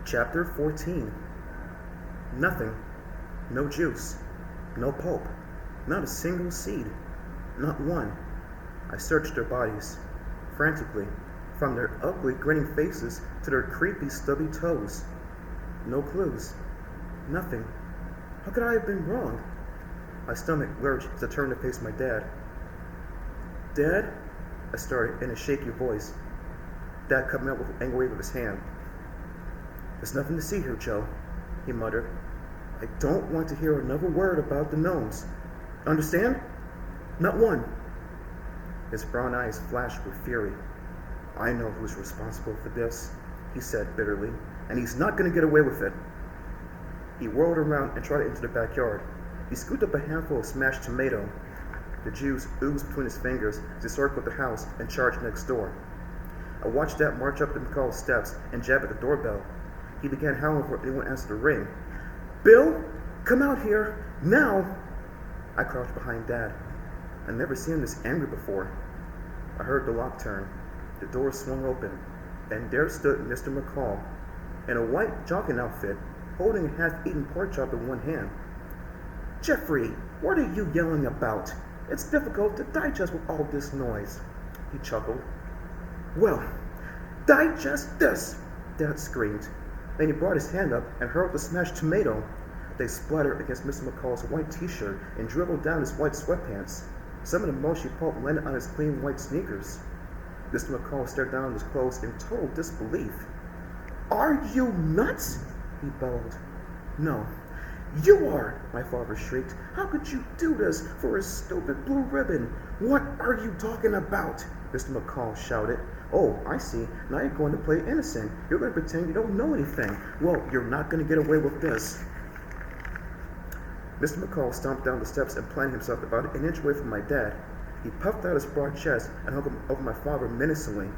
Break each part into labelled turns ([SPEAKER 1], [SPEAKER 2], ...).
[SPEAKER 1] Chapter 14. Nothing. No juice. No pulp. Not a single seed. Not one. I searched their bodies, frantically, from their ugly, grinning faces to their creepy, stubby toes. No clues. Nothing. How could I have been wrong? My stomach lurched as I turned to face my dad. "Dad?" I started in a shaky voice. Dad cut me off with an angry wave of his hand. "There's nothing to see here, Joe," he muttered. "I don't want to hear another word about the gnomes. Understand? Not one." His brown eyes flashed with fury. "I know who's responsible for this," he said bitterly, "and he's not going to get away with it." He whirled around and trotted into the backyard. He scooped up a handful of smashed tomato. The juice oozed between his fingers as he circled the house and charged next door. I watched Dad march up the McCall's steps and jab at the doorbell. He began howling for anyone answered the ring. "Bill, come out here, now!" I crouched behind Dad. I'd never seen him this angry before. I heard the lock turn. The door swung open, and there stood Mr. McCall, in a white jogging outfit, holding a half-eaten pork chop in one hand. "Jeffrey, what are you yelling about? It's difficult to digest with all this noise," he chuckled. "Well, digest this!" Dad screamed. Then he brought his hand up and hurled the smashed tomato. They splattered against Mr. McCall's white t-shirt and dribbled down his white sweatpants. Some of the mushy pulp landed on his clean white sneakers. Mr. McCall stared down at his clothes in total disbelief. "Are you nuts?" he bellowed. "No, you are," my father shrieked. "How could you do this for a stupid blue ribbon?" "What are you talking about?" Mr. McCall shouted. "Oh, I see. Now you're going to play innocent. You're going to pretend you don't know anything. Well, you're not going to get away with this." Mr. McCall stomped down the steps and planted himself about an inch away from my dad. He puffed out his broad chest and hung over my father menacingly.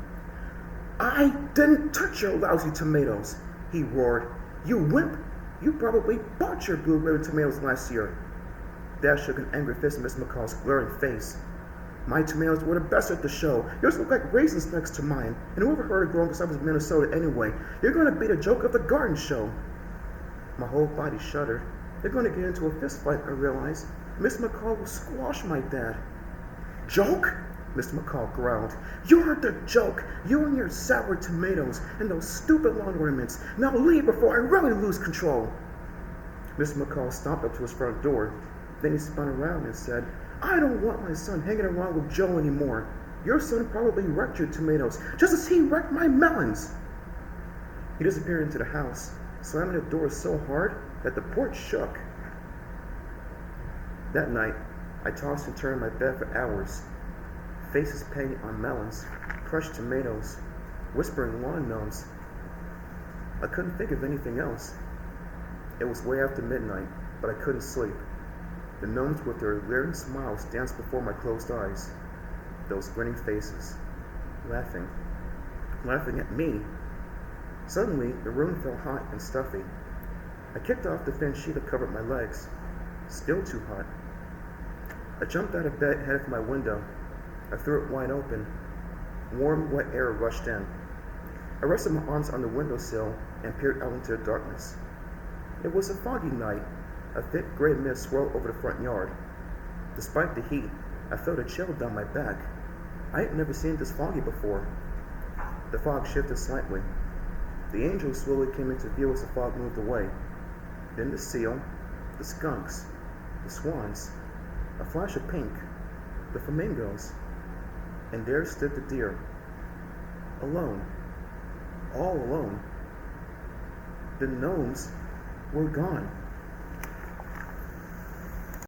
[SPEAKER 1] "I didn't touch your lousy tomatoes," he roared. "You wimp! You probably bought your blue ribbon tomatoes last year." Dad shook an angry fist in Mr. McCall's glaring face. "My tomatoes were the best at the show. Yours look like raisins next to mine. And whoever heard of growing cassava in Minnesota anyway? You're going to be the joke of the garden show." My whole body shuddered. They're going to get into a fist fight, I realized. Miss McCall will squash my dad. "Joke?" Mr. McCall growled. "You're the joke. You and your sour tomatoes and those stupid lawn ornaments. Now leave before I really lose control." Mr. McCall stomped up to his front door. Then he spun around and said, "I don't want my son hanging around with Joe anymore. Your son probably wrecked your tomatoes, just as he wrecked my melons." He disappeared into the house, slamming the door so hard that the porch shook. That night, I tossed and turned in my bed for hours, faces painted on melons, crushed tomatoes, whispering lawn gnomes. I couldn't think of anything else. It was way after midnight, but I couldn't sleep. The gnomes with their leering smiles danced before my closed eyes. Those grinning faces, laughing at me. Suddenly, the room felt hot and stuffy. I kicked off the thin sheet that covered my legs. Still too hot. I jumped out of bed and headed for my window. I threw it wide open. Warm, wet air rushed in. I rested my arms on the windowsill and peered out into the darkness. It was a foggy night. A thick gray mist swirled over the front yard. Despite the heat, I felt a chill down my back. I had never seen this foggy before. The fog shifted slightly. The angels slowly came into view as the fog moved away. Then the seal, the skunks, the swans, a flash of pink, the flamingos, and there stood the deer. Alone. All alone. The gnomes were gone.